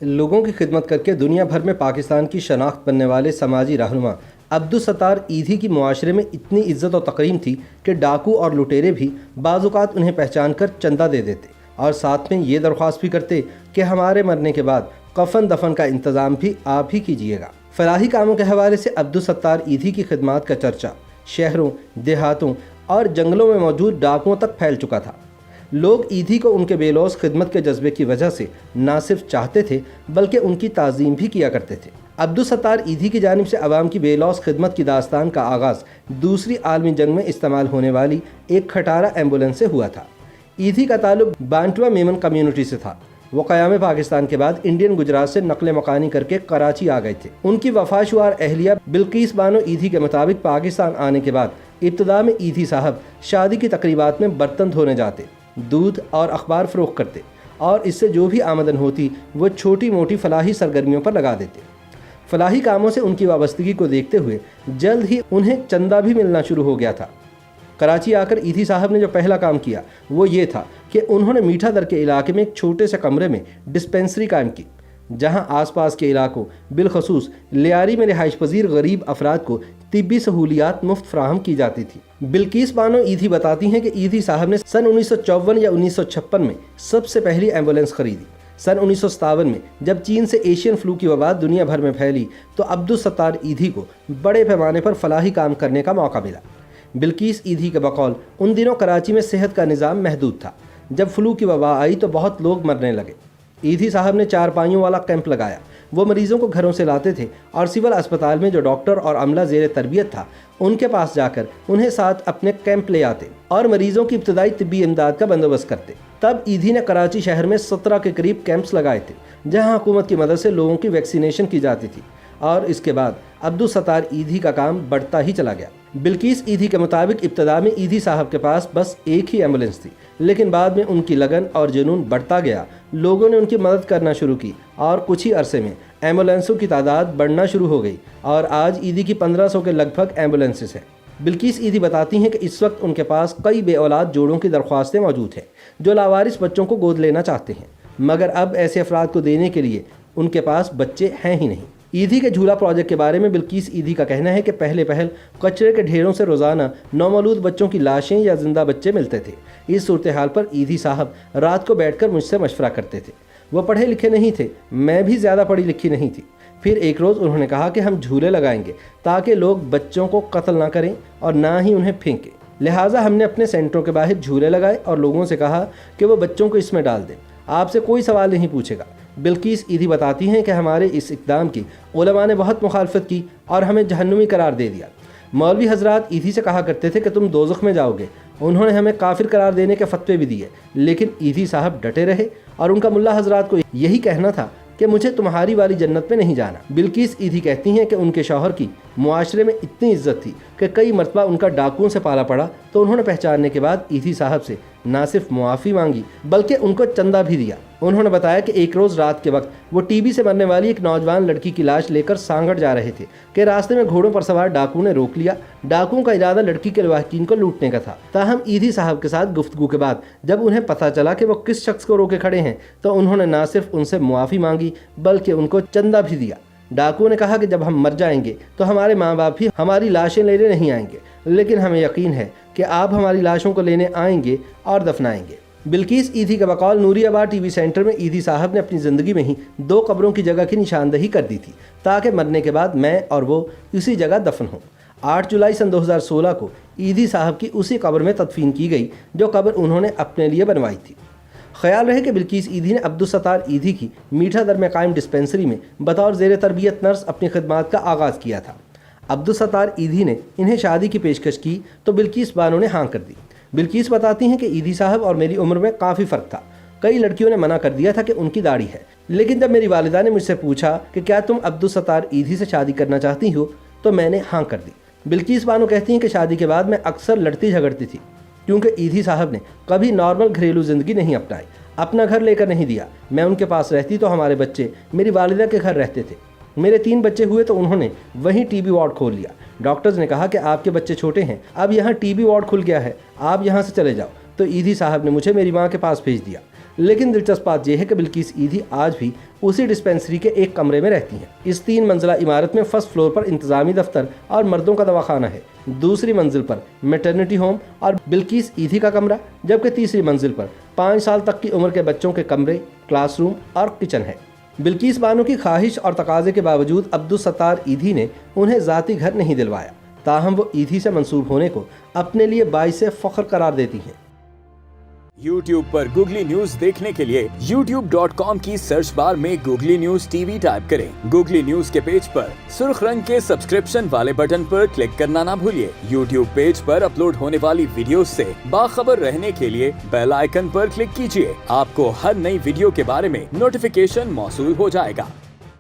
لوگوں کی خدمت کر کے دنیا بھر میں پاکستان کی شناخت بننے والے سماجی رہنما عبدالستار ایدھی کی معاشرے میں اتنی عزت و تکریم تھی کہ ڈاکو اور لٹیرے بھی بعض اوقات انہیں پہچان کر چندہ دے دیتے اور ساتھ میں یہ درخواست بھی کرتے کہ ہمارے مرنے کے بعد کفن دفن کا انتظام بھی آپ ہی کیجیے گا۔ فلاحی کاموں کے حوالے سے عبدالستار ایدھی کی خدمات کا چرچا شہروں، دیہاتوں اور جنگلوں میں موجود ڈاکوؤں تک پھیل چکا تھا۔ لوگ ایدھی کو ان کے بے لوث خدمت کے جذبے کی وجہ سے نہ صرف چاہتے تھے بلکہ ان کی تعظیم بھی کیا کرتے تھے۔ عبدالستار ایدھی کی جانب سے عوام کی بے لوث خدمت کی داستان کا آغاز دوسری عالمی جنگ میں استعمال ہونے والی ایک کھٹارہ ایمبولینس سے ہوا تھا۔ ایدھی کا تعلق بانٹوا میمن کمیونٹی سے تھا۔ وہ قیام پاکستان کے بعد انڈین گجرات سے نقل مکانی کر کے کراچی آ گئے تھے۔ ان کی وفاشوار اہلیہ بلقیس بانو ایدھی کے مطابق پاکستان آنے کے بعد ابتدا میں ایدھی صاحب شادی کی تقریبات میں برتن دھونے جاتے، دودھ اور اخبار فروخت کرتے اور اس سے جو بھی آمدن ہوتی وہ چھوٹی موٹی فلاحی سرگرمیوں پر لگا دیتے۔ فلاحی کاموں سے ان کی وابستگی کو دیکھتے ہوئے جلد ہی انہیں چندہ بھی ملنا شروع ہو گیا تھا۔ کراچی آ کر ایدھی صاحب نے جو پہلا کام کیا وہ یہ تھا کہ انہوں نے میٹھا در کے علاقے میں ایک چھوٹے سے کمرے میں ڈسپینسری قائم کی، جہاں آس پاس کے علاقوں بالخصوص لیاری میں رہائش پذیر غریب افراد کو طبی سہولیات مفت فراہم کی جاتی تھی۔ بلقیس بانو ایدھی بتاتی ہیں کہ ایدھی صاحب نے سن 1954 یا 1956 میں سب سے پہلی ایمبولینس خریدی۔ سن 1957 میں جب چین سے ایشین فلو کی وبا دنیا بھر میں پھیلی تو عبدالستار ایدھی کو بڑے پیمانے پر فلاحی کام کرنے کا موقع ملا۔ بلقیس ایدھی کے بقول ان دنوں کراچی میں صحت کا نظام محدود تھا۔ جب فلو کی وبا آئی تو بہت لوگ مرنے لگے۔ ایدھی صاحب نے 4 پائیوں والا کیمپ لگایا۔ وہ مریضوں کو گھروں سے لاتے تھے اور سول اسپتال میں جو ڈاکٹر اور عملہ زیر تربیت تھا ان کے پاس جا کر انہیں ساتھ اپنے کیمپ لے آتے اور مریضوں کی ابتدائی طبی امداد کا بندوبست کرتے۔ تب ایدھی نے کراچی شہر میں 17 کے قریب کیمپس لگائے تھے جہاں حکومت کی مدد سے لوگوں کی ویکسینیشن کی جاتی تھی، اور اس کے بعد عبدالستار ایدھی کا کام بڑھتا ہی چلا گیا۔ بلقیس ایدھی کے مطابق ابتدا میں ایدھی صاحب کے پاس بس ایک ہی ایمبولینس تھی، لیکن بعد میں ان کی لگن اور جنون بڑھتا گیا۔ لوگوں نے ان کی مدد کرنا شروع کی اور کچھ ہی عرصے میں ایمبولینسوں کی تعداد بڑھنا شروع ہو گئی اور آج ایدھی کی 1500 کے لگ بھگ ایمبولینسز ہیں۔ بلقیس ایدھی بتاتی ہیں کہ اس وقت ان کے پاس کئی بے اولاد جوڑوں کی درخواستیں موجود ہیں جو لاوارث بچوں کو گود لینا چاہتے ہیں، مگر اب ایسے افراد کو دینے کے لیے ان کے پاس بچے ہیں ہی نہیں۔ ایدھی کے جھولا پروجیکٹ کے بارے میں بلقیس ایدھی کا کہنا ہے کہ پہلے کچرے کے ڈھیروں سے روزانہ نومولود بچوں کی لاشیں یا زندہ بچے ملتے تھے۔ اس صورتحال پر ایدھی صاحب رات کو بیٹھ کر مجھ سے مشورہ کرتے تھے۔ وہ پڑھے لکھے نہیں تھے، میں بھی زیادہ پڑھی لکھی نہیں تھی۔ پھر ایک روز انہوں نے کہا کہ ہم جھولے لگائیں گے تاکہ لوگ بچوں کو قتل نہ کریں اور نہ ہی انہیں پھینکیں۔ لہٰذا ہم نے اپنے سینٹروں کے باہر جھولے لگائے اور لوگوں سے کہا کہ وہ بچوں کو اس میں ڈال دیں، آپ سے کوئی سوال نہیں پوچھے گا۔ بلقیس ایدھی بتاتی ہیں کہ ہمارے اس اقدام کی علماء نے بہت مخالفت کی اور ہمیں جہنمی قرار دے دیا۔ مولوی حضرات ایدھی سے کہا کرتے تھے کہ تم دوزخ میں جاؤ گے۔ انہوں نے ہمیں کافر قرار دینے کے فتوے بھی دیے، لیکن ایدھی صاحب ڈٹے رہے اور ان کا ملا حضرات کو یہی کہنا تھا کہ مجھے تمہاری والی جنت میں نہیں جانا۔ بلقیس ایدھی کہتی ہیں کہ ان کے شوہر کی معاشرے میں اتنی عزت تھی کہ کئی مرتبہ ان کا ڈاکوؤں سے پالا پڑا تو انہوں نے پہچاننے کے بعد ایدھی صاحب سے نہ صرف معافی مانگی بلکہ ان کو چندہ بھی دیا۔ انہوں نے بتایا کہ ایک روز رات کے وقت وہ ٹی بی سے مرنے والی ایک نوجوان لڑکی کی لاش لے کر سانگڑ جا رہے تھے کہ راستے میں گھوڑوں پر سوار ڈاکو نے روک لیا۔ ڈاکوؤں کا ارادہ لڑکی کے لواحقین کو لوٹنے کا تھا، تاہم ایدھی صاحب کے ساتھ گفتگو کے بعد جب انہیں پتہ چلا کہ وہ کس شخص کو روکے کھڑے ہیں تو انہوں نے نہ صرف ان سے معافی مانگی بلکہ ان کو چندہ بھی دیا۔ ڈاکو نے کہا کہ جب ہم مر جائیں گے تو ہمارے ماں باپ بھی ہماری لاشیں لینے نہیں آئیں گے، لیکن ہمیں یقین ہے کہ آپ ہماری لاشوں کو لینے آئیں گے اور دفنائیں گے۔ بلقیس ایدھی کا بقول نوری آباد ٹی وی سینٹر میں ایدھی صاحب نے اپنی زندگی میں ہی 2 قبروں کی جگہ کی نشاندہی کر دی تھی تاکہ مرنے کے بعد میں اور وہ اسی جگہ دفن ہوں۔ 8 جولائی سن 2016 کو ایدھی صاحب کی اسی قبر میں تدفین کی گئی جو قبر انہوں نے اپنے لیے بنوائی تھی۔ خیال رہے کہ بلقیس ایدھی نے عبدالستار ایدھی کی میٹھا در میں قائم ڈسپینسری میں بطور زیر تربیت نرس اپنی خدمات کا آغاز کیا تھا۔ عبدالستار ایدھی نے انہیں شادی کی پیشکش کی تو بلقیس بانو نے ہاں کر دی۔ بلقیس بتاتی ہیں کہ ایدھی صاحب اور میری عمر میں کافی فرق تھا۔ کئی لڑکیوں نے منع کر دیا تھا کہ ان کی داڑھی ہے، لیکن جب میری والدہ نے مجھ سے پوچھا کہ کیا تم عبدالستار ایدھی سے شادی کرنا چاہتی ہو تو میں نے ہاں کر دی۔ بلقیس بانو کہتی ہیں کہ شادی کے بعد میں اکثر لڑتی جھگڑتی تھی کیونکہ ایدھی صاحب نے کبھی نارمل گھریلو زندگی نہیں اپنائی، اپنا گھر لے کر نہیں دیا۔ میں ان کے پاس رہتی تو ہمارے بچے میری والدہ کے گھر رہتے تھے۔ میرے 3 بچے ہوئے تو انہوں نے وہیں ٹی بی وارڈ کھول لیا۔ ڈاکٹرز نے کہا کہ آپ کے بچے چھوٹے ہیں، اب یہاں ٹی بی وارڈ کھل گیا ہے، آپ یہاں سے چلے جاؤ۔ تو ایدھی صاحب نے مجھے میری ماں کے پاس بھیج دیا۔ لیکن دلچسپ بات یہ ہے کہ بلقیس ایدھی آج بھی اسی ڈسپینسری کے ایک کمرے میں رہتی ہیں۔ اس 3 منزلہ عمارت میں فرسٹ فلور پر انتظامی دفتر اور مردوں کا دواخانہ ہے، دوسری منزل پر میٹرنٹی ہوم اور بلقیس ایدھی کا کمرہ، جبکہ تیسری منزل پر 5 سال تک کی عمر کے بچوں کے کمرے، کلاس روم اور کچن ہے۔ بلقیس بانو کی خواہش اور تقاضے کے باوجود عبدالستار ایدھی نے انہیں ذاتی گھر نہیں دلوایا، تاہم وہ ایدھی سے منسوب ہونے کو اپنے لیے باعث فخر قرار دیتی ہیں۔ YouTube پر گوگلی نیوز دیکھنے کے لیے youtube.com کی سرچ بار میں googly news T V type کریں۔ گوگلی نیوز کے پیج پر سرخ رنگ کے سبسکرپشن والے بٹن پر کلک کرنا نہ بھولیے۔ YouTube پیج پر اپلوڈ ہونے والی ویڈیوز سے باخبر رہنے کے لیے بیل آئیکن پر کلک کیجیے۔ آپ کو ہر نئی ویڈیو کے بارے میں نوٹیفیکیشن موصول ہو جائے گا۔